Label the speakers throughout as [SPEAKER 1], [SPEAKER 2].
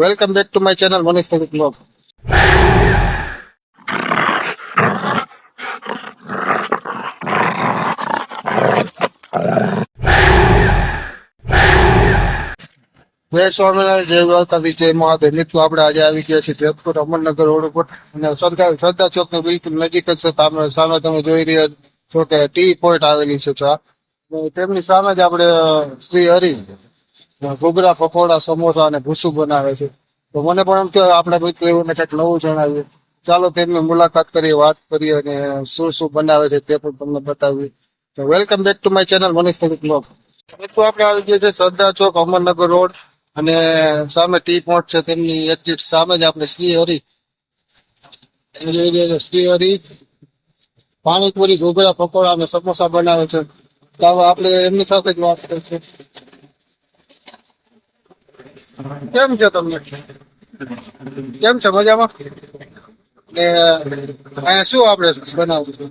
[SPEAKER 1] Welcome back to my channel Manish blog. જય સ્વામિનારાયણ, જય દ્વારકાધીશ, જય મહાદેવ. મિત્રો આપણે આજે આવી ગયા છીએ જેતપુર અમરનગર રોડ ઉપર અને સરદાર ચોક ની બિલકુલ નજીક જ છે. સામે તમે જોઈ રહ્યા છો કે ટી પોઈન્ટ આવેલી છે ચા. તેમની સામે જ આપણે શ્રી હરિ ઘૂઘરા, પકોડા, સમોસા અને ભૂસું બનાવે છે. તો મને પણ એમ કે આપણે મિત્રો એવું કંઈક નવું જણાવ્યું. ચાલો તેમની મુલાકાત કરીએ, વાત કરીએ અને શું શું બનાવે છે તે પણ તમને બતાવીએ. તો welcome back to my channel Manish blog. મિત્રો આપણે આવી ગયા છે સરદાર ચોક અમરનગર રોડ અને સામે ટી પોઈન્ટ છે. તેમની એક્ઝિટ સામે જ આપણે શ્રી હરિ પાણીપુરી, ઘૂઘરા, પકોડા અને સમોસા બનાવે છે. તો હવે આપણે એમની સાથે જ વાત કરશે. કેમ છે તમને? કેમ છે? મજામાં? ને અહીંયા શું આપણે બનાવવું છે?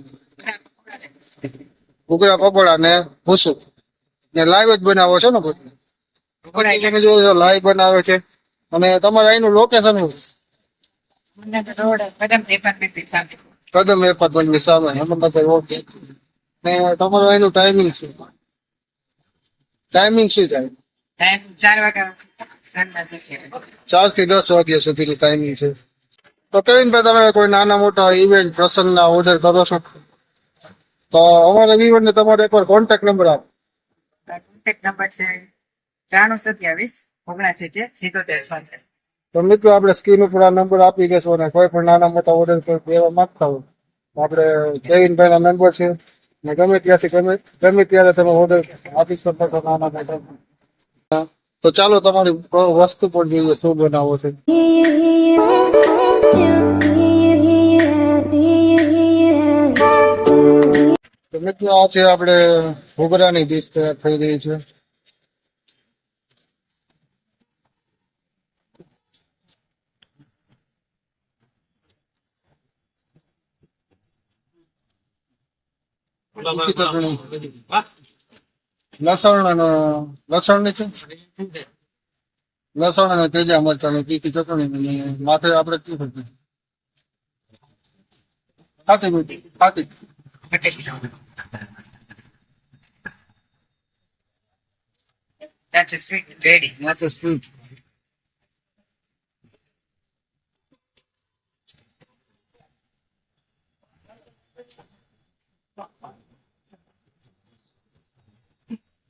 [SPEAKER 1] ઘૂઘરા, પકોડા ને ભૂસું ને લાઈવ જ બનાવો છો ને બધું? તમે જોવો છો લાઈવ બનાવે છે. અને તમારે અહીંનું લોકેશન કદમ એપાર્ટમેન્ટ ની સામે અમરનગર રોડ. ને તમારું અહીંનું ટાઈમિંગ શું? ટાઈમિંગ શું થાય? 4 થી 10 વાગ્યા સુધીની ટાઈમિંગ છે. તો કવિનભાઈ, તમે કોઈ નાના મોટા ઇવેન્ટ પ્રસંગના ઓર્ડર કરો છો તો અમારા વિવર ને તમારે એકવાર કોન્ટેક્ટ નંબર આપો.
[SPEAKER 2] કોન્ટેક્ટ નંબર છે 9327
[SPEAKER 1] તો મિત્રો આપણે સ્ક્રીન ઉપર આ નંબર આપી દેશો અને કોઈ પણ નાના મોટા ઓર્ડર દેવા માંગતા હોય તો આપણે કેવિનભાઈ ના નંબર છે ને ગમે ત્યાંથી ગમે ત્યારે તમે ઓર્ડર આપી શકો છો નાના મોટા. તો ચાલો તમારી વસ્તુ પણ જોઈએ શું બનાવો છે. તો મિત્રો આ છે આપણે ઘૂઘરાની ડીશ તૈયાર થઈ રહી છે. લસણ ની છે, લસણ અને તેજા મરચાં તીખી ચટણી માથે આપણે શું કરીએ? ખાટી
[SPEAKER 2] That's a sweet ready.
[SPEAKER 1] માથે સ્વીટ.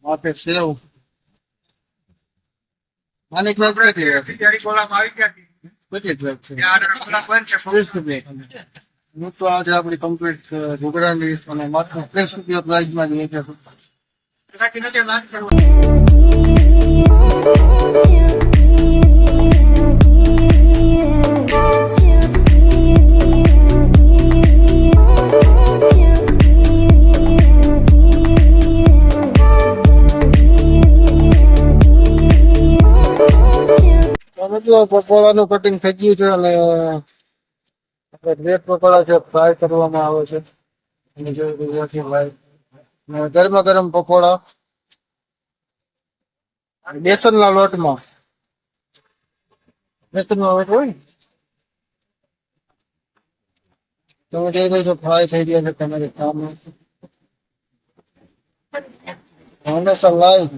[SPEAKER 1] માથે સેવ. આની પ્લેટ કેટલી પ્લેટ છે? મિત્રો આજે આપણી કમ્પ્લીટ ઘૂઘરાની અને માત્ર 30 રૂપિયા પ્રાઇઝમાં જ વેચે છે. પકોડાનું કટિંગ થઈ ગયું છે અને આપણે બ્રેડ પકોડા છે ફ્રાય કરવામાં આવે છે. અને જોઈ રહ્યા છીએ ભાઈ ગરમા ગરમ પકોડા બેસનના લોટમાં. બેસનનો લોટ હોય તમે જોઈ રહ્યા છો ફ્રાય થઈ ગયા છે તમારે સામે. હંમેશા લાઈવ.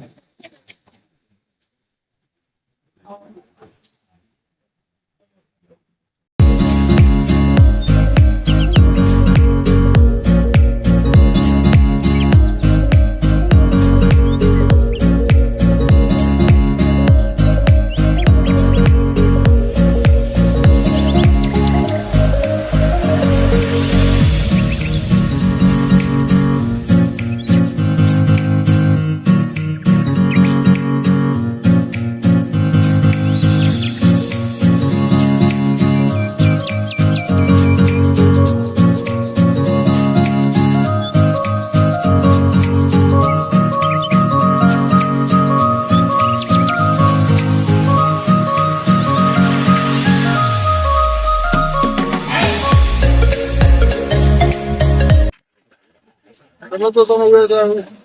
[SPEAKER 1] તમે તો તમે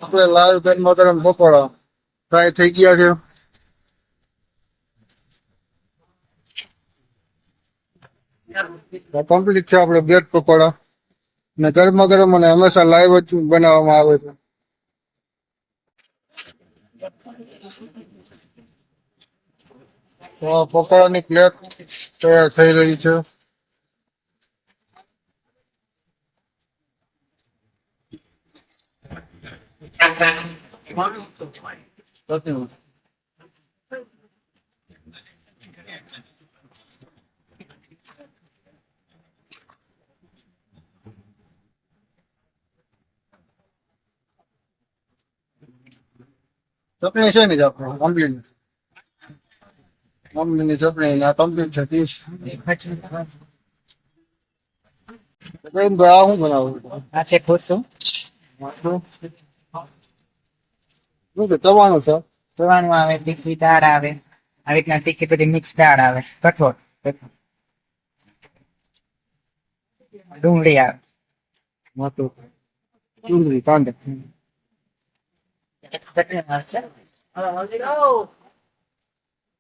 [SPEAKER 1] આપણે લાઈવ ગરમા ગરમ પકોડા ફ્રાય થઈ ગયા છે. કમ્પ્લીટ છે આપણે બ્રેડ પકોડા ને ગરમા ગરમ અને હંમેશા લાઈવ જ બનાવવામાં આવે છે. તો પકોડાની પ્લેટ તૈયાર થઈ રહી છે. ચટણી છે ને જ આપણે કમ્પ્લીટ મમ્મીની ચટણી આ કમ્પ્લીટ છે 30. બેન ભાઈ આ શું બનાવું
[SPEAKER 2] આ છે ખુશું
[SPEAKER 1] શું છે તવાનું છે
[SPEAKER 2] જોવાનું આવે, તીખી દાળ આવે, આવી રીતના તીખી બધી મિક્સ દાળ આવે, કઠોળ, ડુંગળી આવે,
[SPEAKER 1] મોટું ડુંગળી કાંદા
[SPEAKER 2] ચટણી મળશે.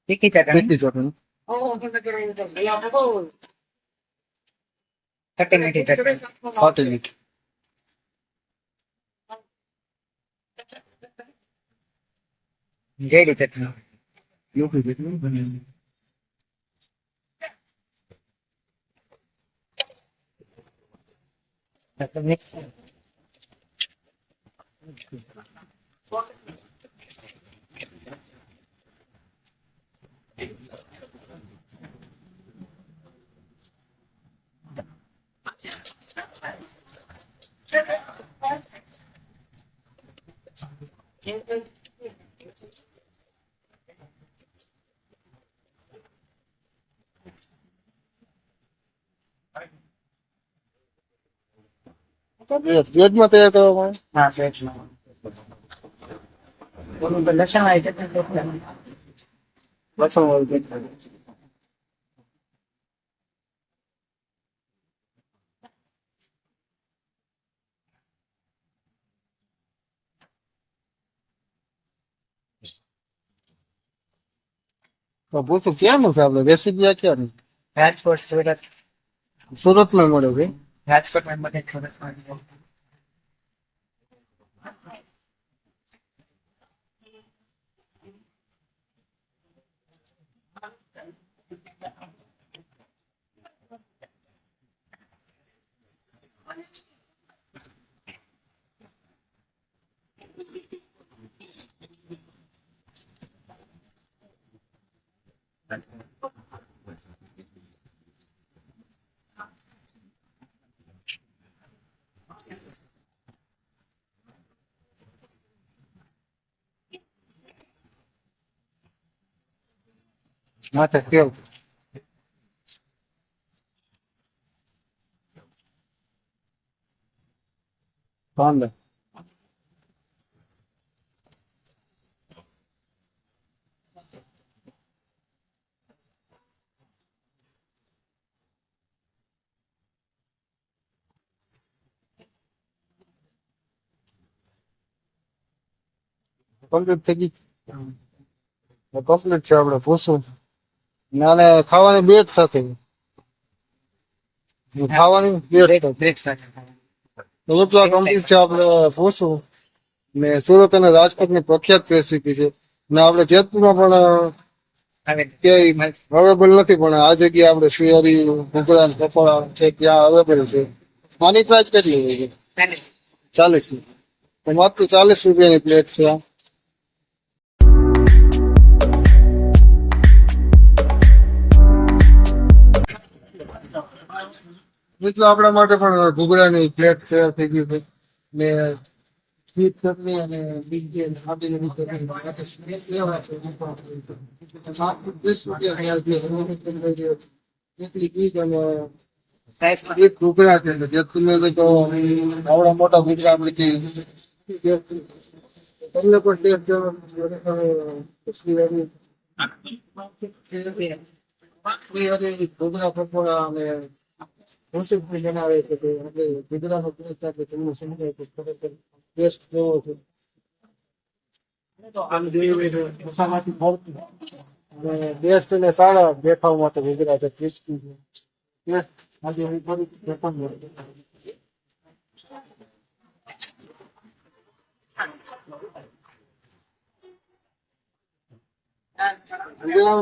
[SPEAKER 2] તીખી ચટણી,
[SPEAKER 1] તીખી ચટણી
[SPEAKER 2] ખટ્ટી મીઠી ચટણી,
[SPEAKER 1] ખાટી મીઠી
[SPEAKER 2] ગેડી ચટણી,
[SPEAKER 1] મીઠી ચટણી
[SPEAKER 2] મિક્સ.
[SPEAKER 1] વેજમાં તૈયાર કરવામાં
[SPEAKER 2] હા, વેજમાં. ઓલું તો લસણ વાળી ચટણી,
[SPEAKER 1] લસણ વાળું પૂછું ક્યાંનું છે આપણે રેસીપી ક્યાંની
[SPEAKER 2] રાજકોટ, સુરત,
[SPEAKER 1] સુરતમાં મળે ભાઈ
[SPEAKER 2] રાજકોટમાં બધે સુરતમાં.
[SPEAKER 1] માથે તેલ કાંદા કમ્પ્લીટ થઈ ગઈ કમ્પ્લીટ છે આપણે પૂછું નાને ખાવાની બેટ સાથે ખાવાની બેટ કમ્પ્લીટ છે આપણે પૂછું ને સુરત અને રાજકોટ ની પ્રખ્યાત રેસીપી છે ને આપણે જેતપુરમાં પણ ક્યાંય અવેલેબલ નથી પણ આ જગ્યાએ આપણે શિયારી ઘૂઘરા પકોડા છે ત્યાં અવેલેબલ છે. આની પ્રાઇસ કેટલી હોય છે 40 તો માત્ર 40 રૂપિયાની પ્લેટ છે. મિત્રો આપણા માટે પણ ઘૂઘરાની પ્લેટ તૈયાર થઈ ગઈ છે ને સ્વીટ ચટણી અને બીજી આદિની ચટણી સાથે સેવા છે. માત્ર 20 રૂપિયા એટલી બીજ અને એક ઘૂઘરા છે જે તમે તો આવડા મોટા ઘૂઘરા આપણે કે તમને પણ ટેસ્ટ ઘૂઘરા પકોડા અને રેસીપી બનાવે છે કે આપણે ગુજરાતનો ટેસ્ટ આપણે તમને સમજાય કે ખરેખર ટેસ્ટ કેવો છે. આમ જોઈએ તો મસાલાથી ભરતું અને બેસ્ટ અને સારા દેખાવ માટે ગુજરાત ક્રિસ્પી છે. ટેસ્ટ આજે હું કરું તે પણ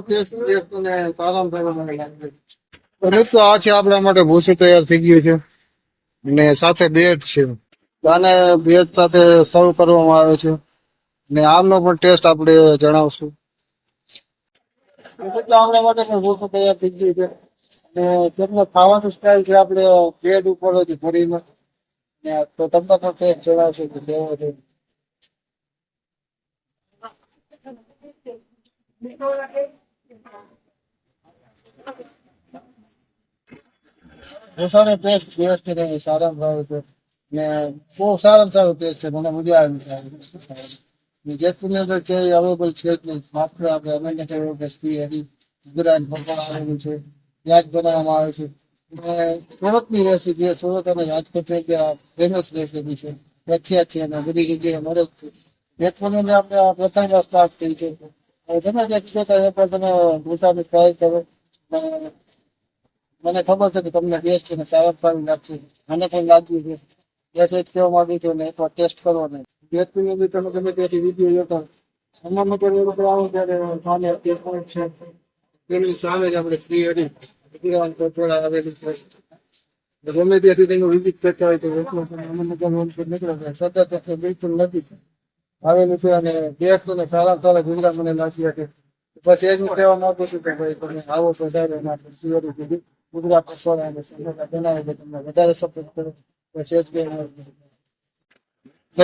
[SPEAKER 1] ટેસ્ટ અને સારામાં સારું મને લાગે છે. મિત્રો આ છે આપણા માટે ભૂસું તૈયાર થઈ ગયું છે અને સાથે બ્રેડ છે. આને બ્રેડ સાથે સર્વ કરવામાં આવે છે ને આમનો પણ ટેસ્ટ આપણે જણાવશું. આપણા માટે પણ ભૂસું તૈયાર થઈ ગયું છે અને તેમને ખાવાનું સ્ટાઇલ છે આપણે બ્રેડ ઉપર જ ભરીને ને તો તમને પણ ટેસ્ટ જણાવશે કે કેવો છે. ઢોસાનો ટેસ્ટ બેસ્ટ રહે સારામાં સારું છે ને બહુ સારામાં સારું ટેસ્ટ છે. મને મજા આવી છે. જેતપુરની અંદર ક્યાંય અવેલેબલ છે જ નહીં. માત્ર આપણે અમરનગર વસ્તી હજી ગુજરાત ભગવાન આવેલું છે ત્યાં જ બનાવવામાં આવે છે. સુરતની રેસીપી સુરત અને રાજકોટ ફેમસ રેસીપી છે, પ્રખ્યાત છે અને બધી જગ્યાએ મળે જ છે. જેતપુરની અંદર આપણે પ્રથમ વાર સ્ટાર્ટ કરી છે. હવે તમે જે કીધું એ પણ તમે ઢોસાની ટ્રાય કરો. મને ખબર છે કે તમને ટેસ્ટ અને સારા સારું લાગશે. મને પણ લાગ્યું છે. બસ એ જ કહેવા માંગુ છું ને એકવાર ટેસ્ટ કરો ને. જેતપુરની અંદર તમે ગમે ત્યાંથી વિડીયો જોતા અમારમાં તો એવું આવું ત્યારે સામે ટી પોઈન્ટ છે તેની સામે જ આપણે શ્રી હરિ ગુજરાત કોટવાડા આવેલું છે. ગમે ત્યાંથી તેનું વિઝિટ કરતા હોય તો અમરનગર નીકળો સતત બિલકુલ નથી આવેલું છે અને ટેસ્ટ અને સારા સારા ગુજરાત મને લાગ્યા છે. બસ એ જ હું કહેવા માંગુ છું કે ભાઈ તમે આવો તો સારું માટે શ્રી હરિ કીધું ગુજરાત કોટવાડા બનાવે કે તમને વધારે સપોર્ટ કરો. બસ એ જ કહેવા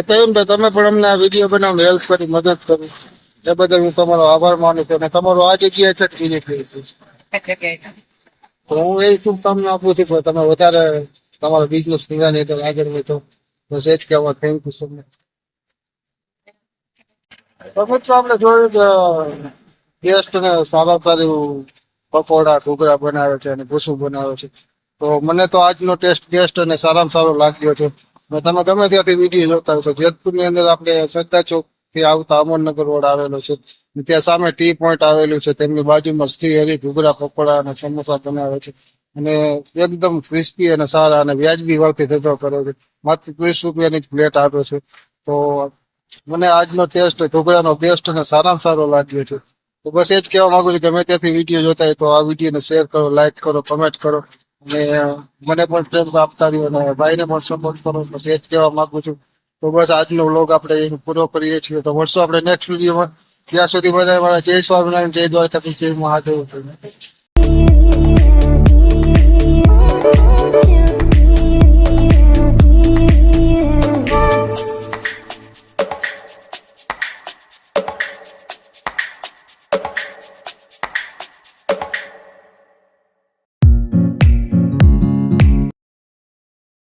[SPEAKER 1] કહ્યું તમે પણ અમને આ વિડીયો બનાવવા હેલ્પ કરી મદદ કરી એ બદલ હું તમારો આભાર માનું છું અને તમારો આ જગ્યાએ છે ક્લિનિક રહીશું
[SPEAKER 2] એક જગ્યાએ
[SPEAKER 1] તો હું એ શુભકામના આપું છું કે તમે વધારે તમારો બિઝનેસ નિરાની તો આગળ વધો. બસ એ જ કહેવા થેન્ક યુ સો મચ. તો આપણે જોયું કે ટેસ્ટ ને સારા સારું પકોડા ઘૂઘરા બનાવે છે અને ભૂસું બનાવે છે. તો મને તો આજનો ટેસ્ટ અને સારામાં સારો લાગ્યો છે. તમે ગમે ત્યાંથી વિડીયો જોતા હશો. જેતપુરની અંદર આપણે શ્રદ્ધા ચોક થી આવતા અમરનગર રોડ આવેલો છે. ત્યાં સામે ટી પોઈન્ટ આવેલું છે. તેમની બાજુમાં શ્રી હરિ ઘૂઘરા પકોડા અને સમોસા બનાવે છે અને એકદમ ક્રિસ્પી અને સારા અને વ્યાજબી ભાવથી ધંધો કરે છે. માત્ર 30 રૂપિયાની જ પ્લેટ આપે છે. તો મને આજનો ટેસ્ટ ઢોકળાનો બેસ્ટ અને સારામાં સારો લાગ્યો છે. તો બસ એ જ કહેવા માંગુ છું કે ગમે ત્યાંથી વિડીયો જોતા હોય તો આ વિડીયોને શેર કરો, લાઈક કરો, કમેન્ટ કરો અને મને પણ પ્રેમ આપતા રહ્યો અને ભાઈને પણ સપોર્ટ કરો. બસ એ જ કહેવા માંગુ છું. તો બસ આજનો વ્લોગ આપણે પૂરો કરીએ છીએ. તો મળશું આપણે નેક્સ્ટ વિડીયોમાં. ત્યાં સુધી બધા જય સ્વામિનારાયણ, જય દ્વારકાધીશ, જય મહાદેવ.